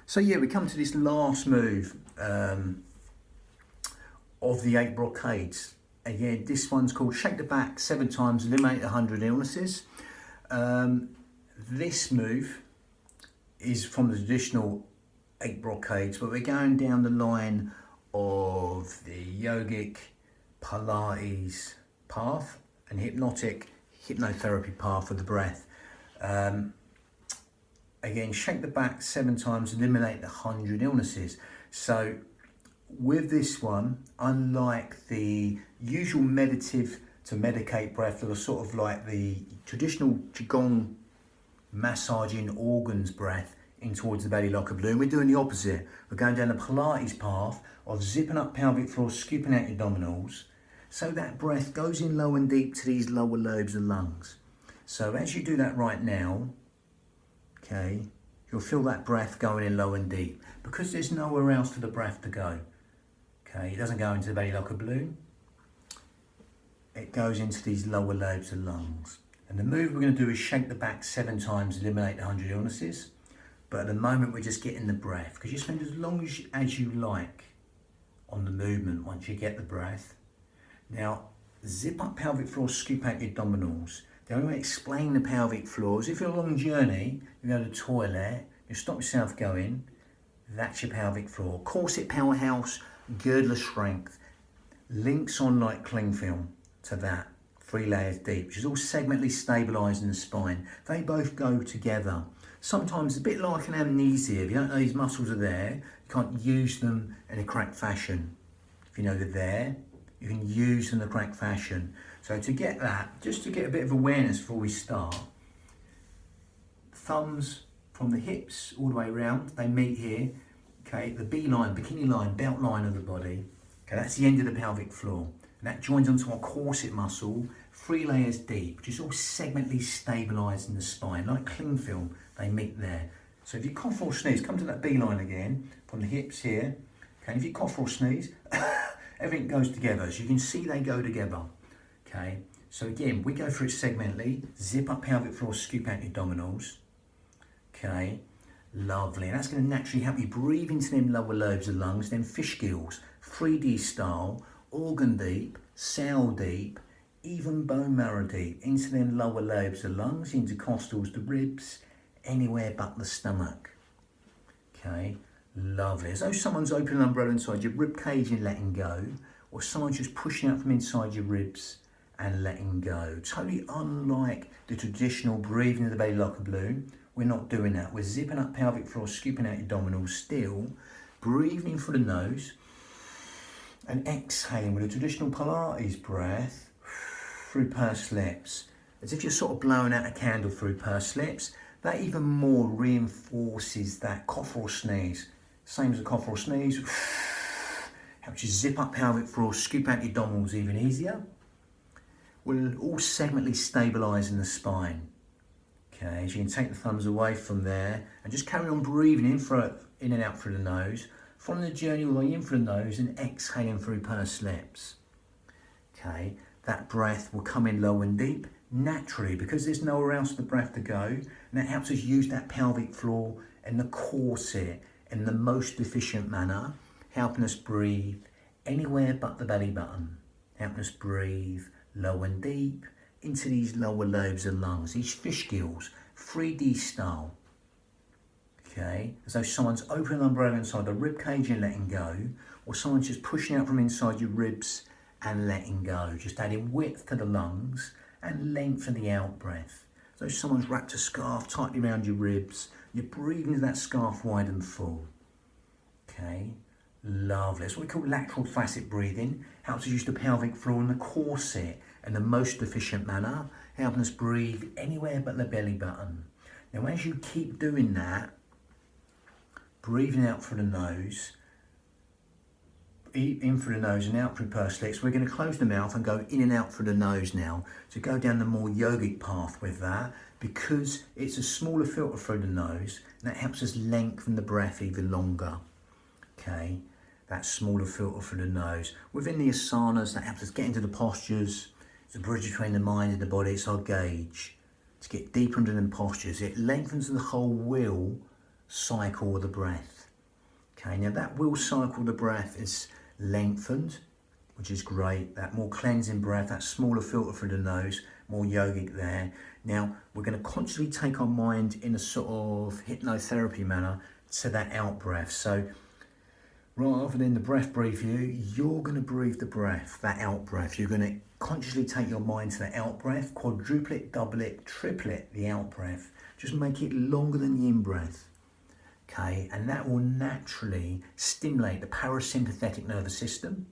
So yeah, we come to this last move of the 8 brocades. Again, this one's called Shake the Back 7 times, eliminate 100 illnesses. This move is from the traditional 8 brocades, but we're going down the line of the yogic Pilates path and hypnotherapy path of the breath. Again, shake the back 7 times, eliminate 100 illnesses. So with this one, unlike the usual meditative to medicate breath, or sort of like the traditional qigong massaging organs breath in towards the belly like a balloon, we're doing the opposite. We're going down the Pilates path of zipping up pelvic floor, scooping out your abdominals, so that breath goes in low and deep to these lower lobes of lungs. So as you do that right now, okay, you'll feel that breath going in low and deep because there's nowhere else for the breath to go. Okay, it doesn't go into the belly like a balloon. It goes into these lower lobes of lungs. And the move we're going to do is shake the back 7 times, eliminate 100 illnesses. But at the moment we're just getting the breath, because you spend as long as you like on the movement once you get the breath. Now, zip up pelvic floor, scoop out your abdominals. The only way to explain the pelvic floor is if you're on a long journey, you go to the toilet, you stop yourself going, that's your pelvic floor. Corset powerhouse, girdler strength, links on like cling film to that, 3 layers deep, which is all segmentally stabilising the spine. They both go together. Sometimes it's a bit like an amnesia. If you don't know these muscles are there, you can't use them in a correct fashion. If you know they're there, you can use them in the correct fashion. So to get that, just to get a bit of awareness before we start, thumbs from the hips all the way around, they meet here. Okay, the B line, bikini line, belt line of the body. Okay, that's the end of the pelvic floor. And that joins onto our corset muscle, 3 layers deep, which is all segmentally stabilising the spine, like cling film, they meet there. So if you cough or sneeze, come to that B line again, from the hips here. Okay, if you cough or sneeze, everything goes together. So you can see they go together. Okay, so again, we go through it segmentally, zip up pelvic floor, scoop out your abdominals. Okay, lovely. And that's going to naturally help you breathe into them lower lobes of lungs, then fish gills, 3D style, organ deep, cell deep, even bone marrow deep, into them lower lobes of lungs, intercostals, the ribs, anywhere but the stomach. Okay, lovely. As though someone's opening an umbrella inside your rib cage and letting go, or someone's just pushing out from inside your ribs and letting go. Totally unlike the traditional breathing of the belly like a balloon. We're not doing that. We're zipping up pelvic floor, scooping out your abdominals still, breathing through the nose and exhaling with a traditional Pilates breath through pursed lips, as if you're sort of blowing out a candle through pursed lips. That even more reinforces that cough or sneeze. Same as a cough or sneeze. Helps you zip up pelvic floor, scoop out your abdominals even easier. We're all segmentally stabilising the spine. Okay, so you can take the thumbs away from there and just carry on breathing in and out through the nose, following the journey all the way in through the nose and exhaling through pursed lips. Okay, that breath will come in low and deep naturally because there's nowhere else for the breath to go, and that helps us use that pelvic floor and the corset in the most efficient manner, helping us breathe anywhere but the belly button, helping us breathe low and deep into these lower lobes of lungs, these fish gills, 3D style. Okay, as though someone's opening an umbrella inside the rib cage and letting go, or someone's just pushing out from inside your ribs and letting go, just adding width to the lungs and length in the out breath. So someone's wrapped a scarf tightly around your ribs, you're breathing into that scarf wide and full. Okay, lovely. That's what we call lateral facet breathing. Helps us use the pelvic floor and the corset in the most efficient manner, helping us breathe anywhere but the belly button. Now as you keep doing that, breathing out through the nose, in through the nose and out through pursed lips, we're going to close the mouth and go in and out through the nose now, to go down the more yogic path with that, because it's a smaller filter through the nose, and that helps us lengthen the breath even longer. Okay, that smaller filter through the nose. Within the asanas, that helps us get into the postures. It's a bridge between the mind and the body. It's our gauge to get deeper into them postures. It lengthens the whole wheel cycle of the breath. Okay, now that will cycle of the breath is lengthened, which is great. That more cleansing breath, that smaller filter through the nose, more yogic there. Now we're going to consciously take our mind in a sort of hypnotherapy manner to that out breath. So rather than the breath breathe you, you're going to breathe the breath, that out breath. You're going to consciously take your mind to the out breath, quadruple it, double it, triple it, the out breath. Just make it longer than the in breath. Okay, and that will naturally stimulate the parasympathetic nervous system,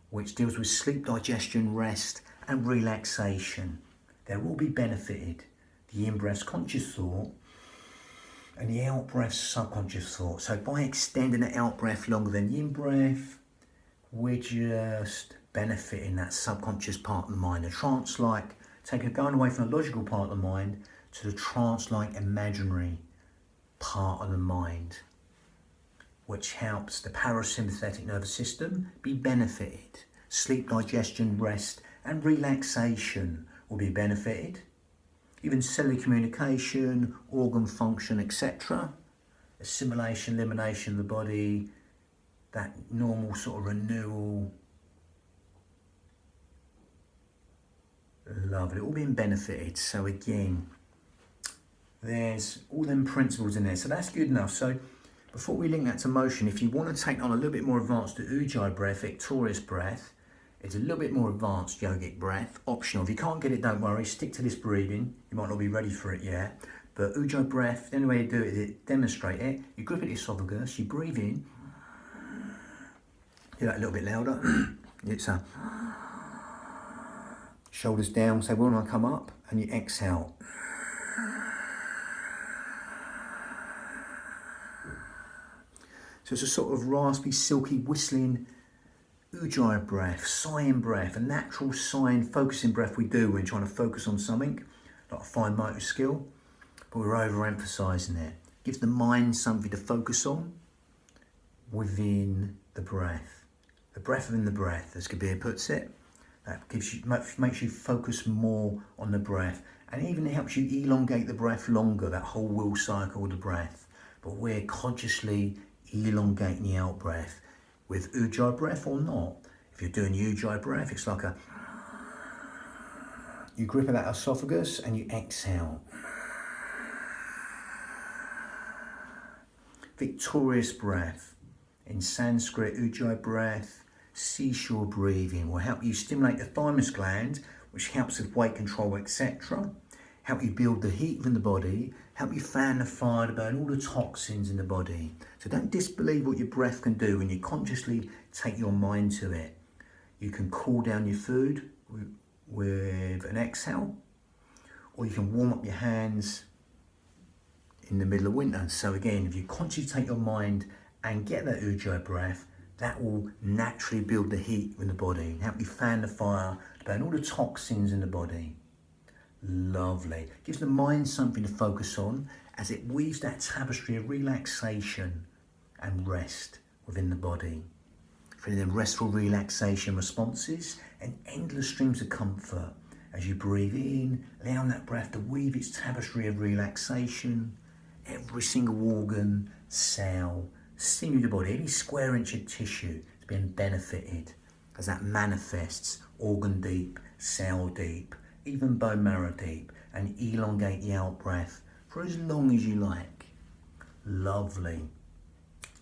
which deals with sleep, digestion, rest, and relaxation. There will be benefited. The in-breath's conscious thought and the out-breath's subconscious thought. So by extending the out-breath longer than the in-breath, we're just benefiting that subconscious part of the mind. The trance-like, going away from the logical part of the mind to the trance-like imaginary part of the mind, which helps the parasympathetic nervous system be benefited. Sleep, digestion, rest, and relaxation will be benefited. Even cellular communication, organ function, etc. Assimilation, elimination of the body, that normal sort of renewal. Lovely, all being benefited. So again, there's all them principles in there. So that's good enough. So before we link that to motion, if you want to take on a little bit more advanced, the Ujjayi breath, victorious breath, it's a little bit more advanced yogic breath, optional. If you can't get it, don't worry, stick to this breathing. You might not be ready for it yet. But Ujjayi breath, the only way you do it is demonstrate it. You grip at the esophagus, you breathe in. Do that a little bit louder. It's a shoulders down, say, when I come up, and you exhale. So it's a sort of raspy, silky, whistling Ujjayi breath, sighing breath, a natural sighing, focusing breath we do when trying to focus on something, like a fine motor skill, but we're overemphasising it. Gives the mind something to focus on within the breath. The breath within the breath, as Kabir puts it. That makes you focus more on the breath, and even helps you elongate the breath longer, that whole will cycle of the breath. But we're consciously elongating the out breath with Ujjayi breath or not. If you're doing Ujjayi breath, it's like you grip at that esophagus and you exhale. Victorious breath. In Sanskrit, Ujjayi breath, seashore breathing will help you stimulate the thymus gland, which helps with weight control, etc. Help you build the heat within the body, help you fan the fire to burn all the toxins in the body. So don't disbelieve what your breath can do when you consciously take your mind to it. You can cool down your food with an exhale, or you can warm up your hands in the middle of winter. So again, if you consciously take your mind and get that Ujjayi breath, that will naturally build the heat in the body and help you fan the fire to burn all the toxins in the body. Lovely. Gives the mind something to focus on as it weaves that tapestry of relaxation and rest within the body. Feeling the restful relaxation responses and endless streams of comfort as you breathe in, allowing that breath to weave its tapestry of relaxation. Every single organ, cell, sinew of the body, every square inch of tissue is being benefited as that manifests organ deep, cell deep, even bone marrow deep, and elongate the out breath for as long as you like. Lovely.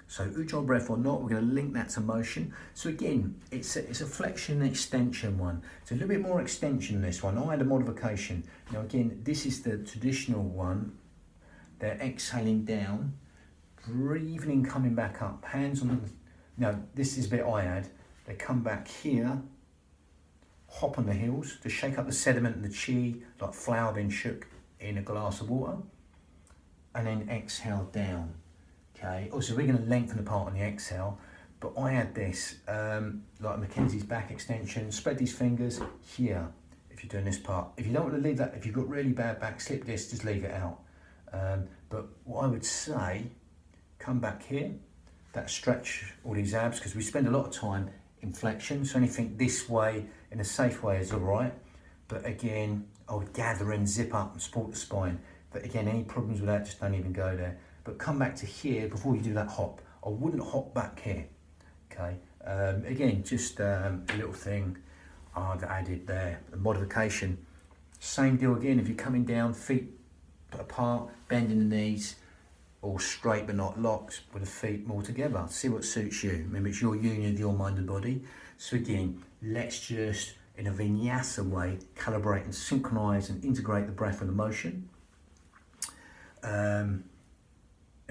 So Ujjayi breath or not, we're going to link that to motion. So again, it's a flexion and extension one. It's a little bit more extension this one. I had a modification. Now again, this is the traditional one. They're exhaling down, breathing in, coming back up, hands on the, now this is a bit I had. They come back here, hop on the heels to shake up the sediment and the chi, like flour being shook in a glass of water, and then exhale down. Okay, also we're going to lengthen the part on the exhale, but I had this, like Mackenzie's back extension, spread these fingers here, if you're doing this part. If you don't want to leave that, if you've got really bad back, slip disc, just leave it out. But what I would say, come back here, that stretch all these abs, because we spend a lot of time in flexion, so anything this way in a safe way is all right. But again, I would gather and zip up and support the spine. But again, any problems with that, just don't even go there. but come back to here before you do that hop. I wouldn't hop back here, okay? Again, just a little thing I've added there, a modification. Same deal again, if you're coming down, feet apart, bending the knees, all straight but not locked, with the feet more together. See what suits you. Remember, it's your union of your mind and body. So again, let's just, in a vinyasa way, calibrate and synchronize and integrate the breath and the motion.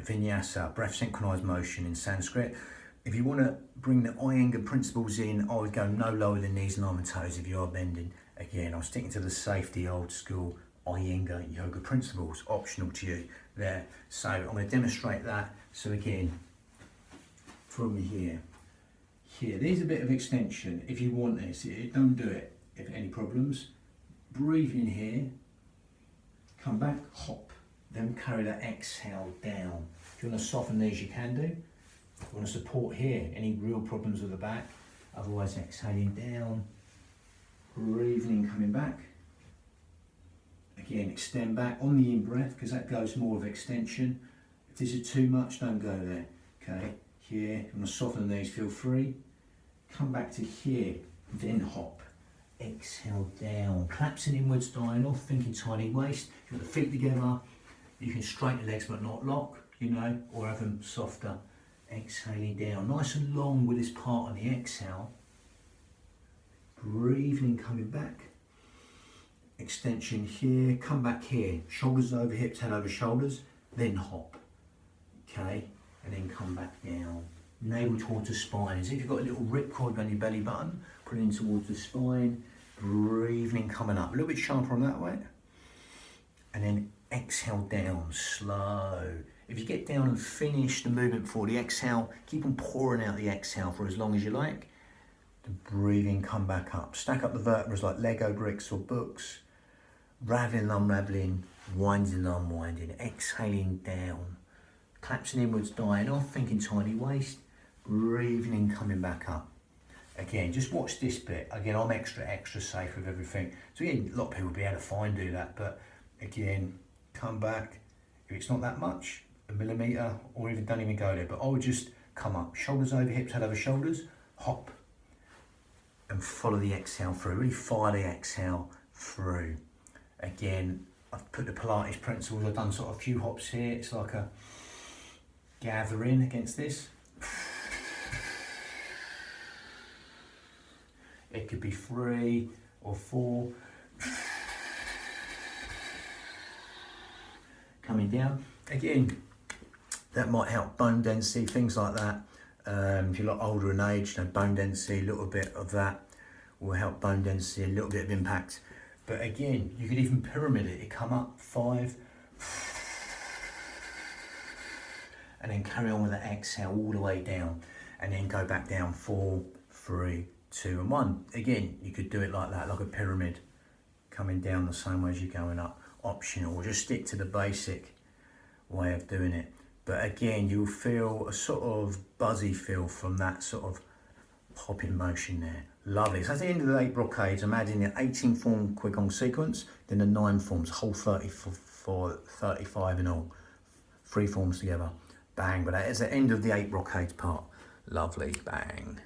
Vinyasa, breath synchronized motion in Sanskrit. If you want to bring the Iyengar principles in, I would go no lower than knees and arm and toes if you are bending. Again, I'm sticking to the safety, old school Iyengar yoga principles, optional to you there. So I'm going to demonstrate that. So again, from here, there's a bit of extension. If you want this, don't do it if any problems. Breathe in here, come back, hop, then carry that exhale down. If you want to soften these, you can do. If you want to support here, any real problems with the back, otherwise exhaling down, breathing in, coming back. Again, extend back on the in-breath, because that goes more of extension. If this is too much, don't go there. Okay, here, if you want to soften the knees, feel free. Come back to here, then hop. Exhale down, collapsing inwards, dying off, thinking tiny waist. If you want the feet together, you can straighten the legs but not lock, you know, or have them softer. Exhaling down, nice and long with this part on the exhale. Breathing, coming back. Extension here, come back here, shoulders over hips, head over shoulders, then hop, okay, and then come back down, navel towards the spine, as if you've got a little ripcord on your belly button, put it in towards the spine, breathing, coming up, a little bit sharper on that way, and then exhale down, slow. If you get down and finish the movement for the exhale, keep on pouring out the exhale for as long as you like. The breathing, come back up. Stack up the vertebrae like Lego bricks or books. Raveling, unraveling, winding, unwinding. Exhaling down. Collapsing inwards, dying off, thinking tiny waist. Breathing in, coming back up. Again, just watch this bit. Again, I'm extra safe with everything. So again, a lot of people will be able to fine do that, but again, come back. If it's not that much, a millimetre, or even don't even go there, but I would just come up. Shoulders over hips, head over shoulders, hop. And follow the exhale through, really fire the exhale through. Again, I've put the Pilates principles, I've done sort of a few hops here, it's like a gathering against this. It could be 3 or 4. Coming down. Again, that might help bone density, things like that. If you're a lot older in age, bone density, a little bit of that will help bone density, a little bit of impact. But again, you could even pyramid it. You come up 5, and then carry on with the exhale all the way down, and then go back down 4, 3, 2, and 1. Again, you could do it like that, like a pyramid, coming down the same way as you're going up. Optional, or just stick to the basic way of doing it. But again, you'll feel a sort of buzzy feel from that sort of hopping motion there. Lovely. So at the end of the 8 brocades, I'm adding the 18 form qigong sequence, then the 9 forms, whole 35 in all. 3 forms together. Bang. But that is the end of the 8 brocades part. Lovely. Bang.